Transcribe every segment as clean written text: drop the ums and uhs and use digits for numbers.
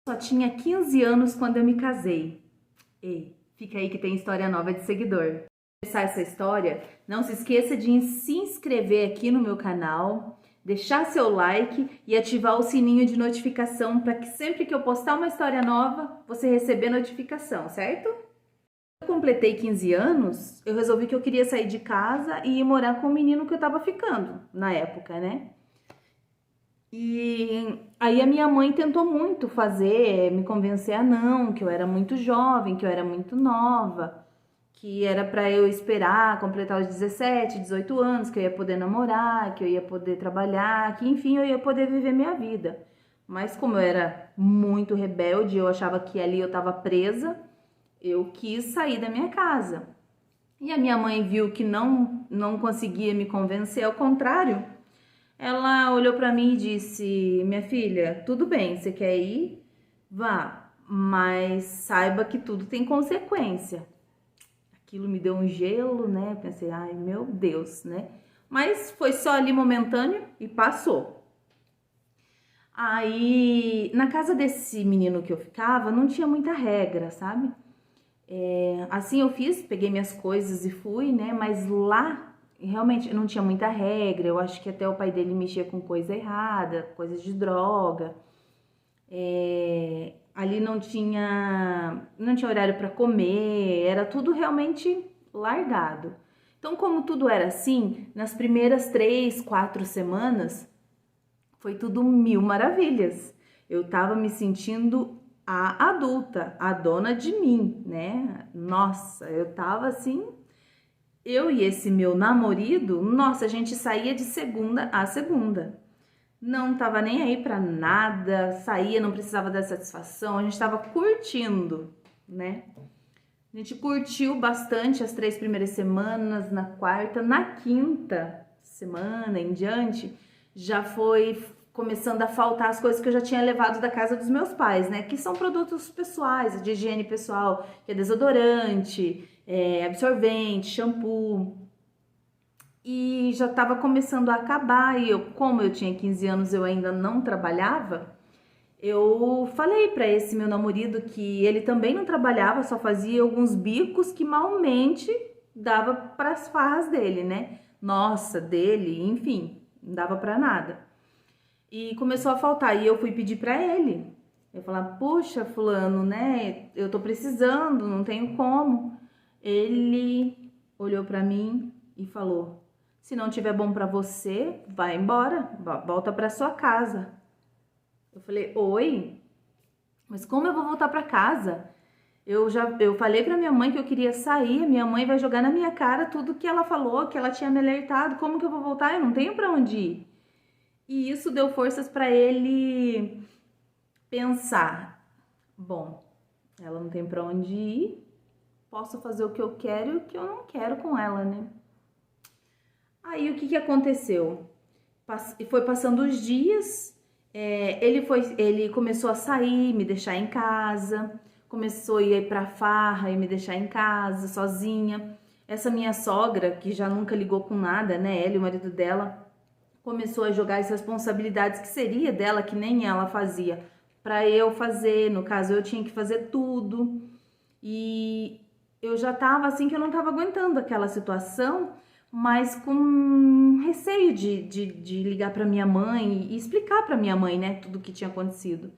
Só tinha 15 anos quando eu me casei. Ei, fica aí que tem história nova de seguidor. Para começar essa história, não se esqueça de se inscrever aqui no meu canal, deixar seu like e ativar o sininho de notificação para que sempre que eu postar uma história nova, você receber notificação, certo? Eu completei 15 anos, eu resolvi que eu queria sair de casa e ir morar com o menino que eu tava ficando na época, né? E aí a minha mãe tentou muito me convencer a não, que eu era muito jovem, que eu era muito nova, que era para eu esperar completar os 17, 18 anos, que eu ia poder namorar, que eu ia poder trabalhar, que enfim eu ia poder viver minha vida. Mas como eu era muito rebelde, eu achava que ali eu estava presa, eu quis sair da minha casa. E a minha mãe viu que não conseguia me convencer, ao contrário, ela olhou para mim e disse: Minha filha, tudo bem, você quer ir? Vá, mas saiba que tudo tem consequência. Aquilo me deu um gelo, né? Pensei: ai meu Deus, né? Mas foi só ali momentâneo e passou. Aí, na casa desse menino que eu ficava, não tinha muita regra, sabe? Assim eu fiz, peguei minhas coisas e fui, né? Mas lá realmente não tinha muita regra. Eu acho que até o pai dele mexia com coisa errada, coisas de droga. Ali não tinha horário para comer, era tudo realmente largado. Então, como tudo era assim, nas primeiras 3, 4 semanas foi tudo mil maravilhas. Eu tava me sentindo a adulta, a dona de mim, né? Nossa, eu tava assim. Eu e esse meu namorado, nossa, a gente saía de segunda a segunda. Não tava nem aí pra nada, saía, não precisava dar satisfação, a gente tava curtindo, né? A gente curtiu bastante as 3 primeiras semanas, na quarta, na quinta semana em diante, já foi começando a faltar as coisas que eu já tinha levado da casa dos meus pais, né? Que são produtos pessoais, de higiene pessoal, que é desodorante, absorvente, shampoo. E já estava começando a acabar, e como eu tinha 15 anos, eu ainda não trabalhava. Eu falei para esse meu namorado que ele também não trabalhava, só fazia alguns bicos que malmente dava para as farras dele, né? Nossa, dele, enfim, não dava para nada. E começou a faltar, e eu fui pedir para ele. Eu falar: "Puxa, fulano, né? Eu tô precisando, não tenho como". Ele olhou para mim e falou: "Se não tiver bom para você, vai embora, volta para sua casa". Eu falei: "Oi? Mas como eu vou voltar para casa? Eu falei para minha mãe que eu queria sair, minha mãe vai jogar na minha cara tudo que ela falou, que ela tinha me alertado. Como que eu vou voltar? Eu não tenho para onde ir". E isso deu forças para ele pensar: bom, ela não tem para onde ir, posso fazer o que eu quero e o que eu não quero com ela, né? Aí o que que aconteceu? Foi passando os dias, ele começou a sair, me deixar em casa, começou a ir pra farra e me deixar em casa, sozinha. Essa minha sogra, que já nunca ligou com nada, né? Ela e o marido dela, começou a jogar as responsabilidades que seria dela, que nem ela fazia, pra eu fazer. No caso, eu tinha que fazer tudo. E eu já tava assim que eu não tava aguentando aquela situação, mas com receio de ligar pra minha mãe e explicar pra minha mãe, né, tudo o que tinha acontecido.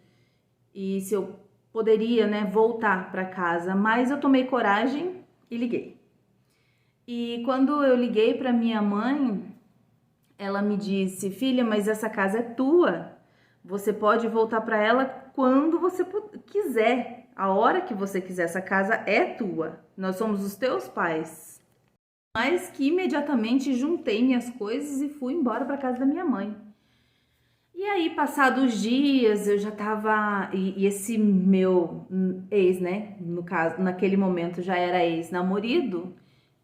E se eu poderia, né, voltar pra casa. Mas eu tomei coragem e liguei. E quando eu liguei pra minha mãe, ela me disse: "Filha, mas essa casa é tua. Você pode voltar para ela quando você quiser, a hora que você quiser. Essa casa é tua. Nós somos os teus pais". Mas que imediatamente juntei minhas coisas e fui embora para casa da minha mãe. E aí, passados os dias, eu já tava. E esse meu ex, né? No caso, naquele momento já era ex-namorado,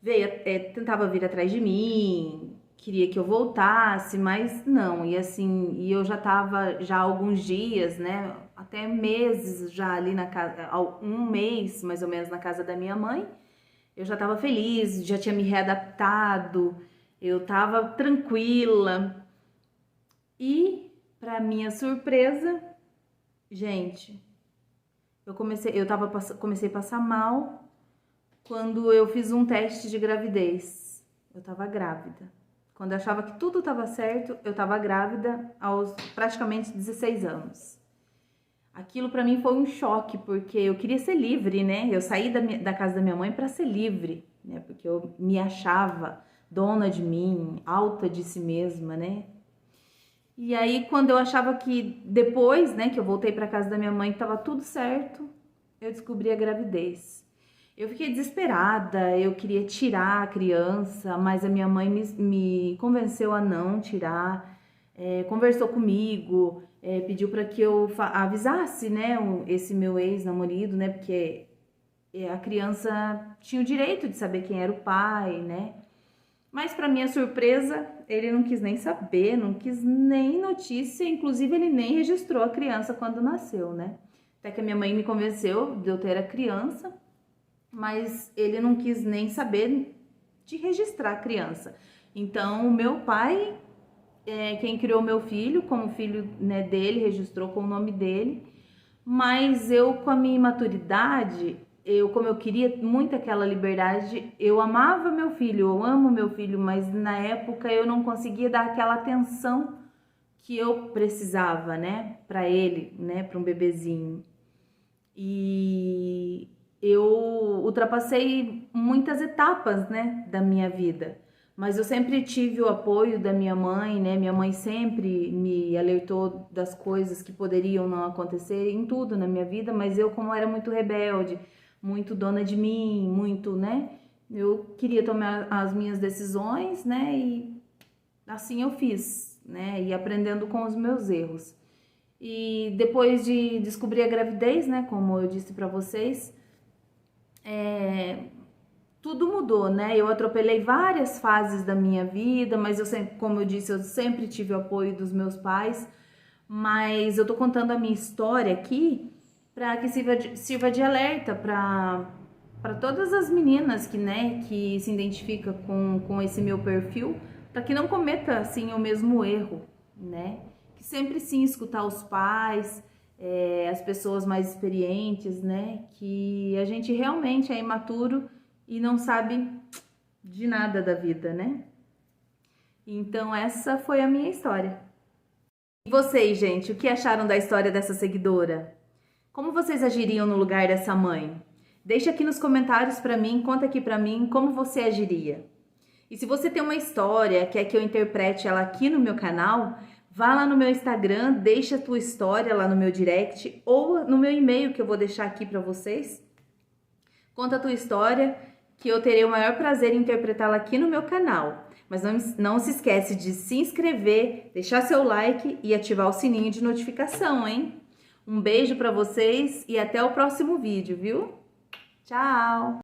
veio, tentava vir atrás de mim, queria que eu voltasse, mas não. E assim, e eu já tava já há alguns dias, né? Até meses já ali na casa, um mês mais ou menos na casa da minha mãe. Eu já tava feliz, já tinha me readaptado, eu tava tranquila. E, para minha surpresa, gente, Comecei a passar mal quando eu fiz um teste de gravidez. Eu tava grávida. Quando eu achava que tudo tava certo, eu tava grávida aos praticamente 16 anos. Aquilo pra mim foi um choque, porque eu queria ser livre, né? Eu saí da casa da minha mãe pra ser livre, né? Porque eu me achava dona de mim, alta de si mesma, né? E aí, quando eu achava que depois, né, que eu voltei pra casa da minha mãe, que tava tudo certo, eu descobri a gravidez. Eu fiquei desesperada, eu queria tirar a criança, mas a minha mãe me convenceu a não tirar, conversou comigo, pediu para que eu avisasse, né, esse meu ex-namorado, né, porque a criança tinha o direito de saber quem era o pai, né. Mas para minha surpresa, ele não quis nem saber, não quis nem notícia, inclusive ele nem registrou a criança quando nasceu, né. Até que a minha mãe me convenceu de eu ter a criança, mas ele não quis nem saber de registrar a criança. Então, o meu pai é quem criou meu filho, como filho, né, dele, registrou com o nome dele, mas eu, com a minha imaturidade, como eu queria muito aquela liberdade, eu amava meu filho, eu amo meu filho, mas na época eu não conseguia dar aquela atenção que eu precisava, né, para ele, né, para um bebezinho. E eu ultrapassei muitas etapas, né, da minha vida, mas eu sempre tive o apoio da minha mãe, né? Minha mãe sempre me alertou das coisas que poderiam não acontecer em tudo na minha vida, mas eu, como era muito rebelde, muito dona de mim, muito, né? Eu queria tomar as minhas decisões, né? E assim eu fiz, né? E aprendendo com os meus erros. E depois de descobrir a gravidez, né, como eu disse para vocês, tudo mudou, né? Eu atropelei várias fases da minha vida, mas eu sempre, como eu disse, eu sempre tive o apoio dos meus pais. Mas eu tô contando a minha história aqui para que sirva de alerta para todas as meninas que, né, que se identificam com esse meu perfil, para que não cometa assim o mesmo erro, né? Que sempre sim escutar os pais, as pessoas mais experientes, né? Que a gente realmente é imaturo e não sabe de nada da vida, né? Então essa foi a minha história. E vocês, gente, o que acharam da história dessa seguidora? Como vocês agiriam no lugar dessa mãe? Deixa aqui nos comentários pra mim, conta aqui pra mim como você agiria. E se você tem uma história, quer que eu interprete ela aqui no meu canal, vá lá no meu Instagram, deixa a tua história lá no meu direct ou no meu e-mail que eu vou deixar aqui pra vocês. Conta a tua história, que eu terei o maior prazer em interpretá-la aqui no meu canal. Mas não se esquece de se inscrever, deixar seu like e ativar o sininho de notificação, hein? Um beijo pra vocês e até o próximo vídeo, viu? Tchau!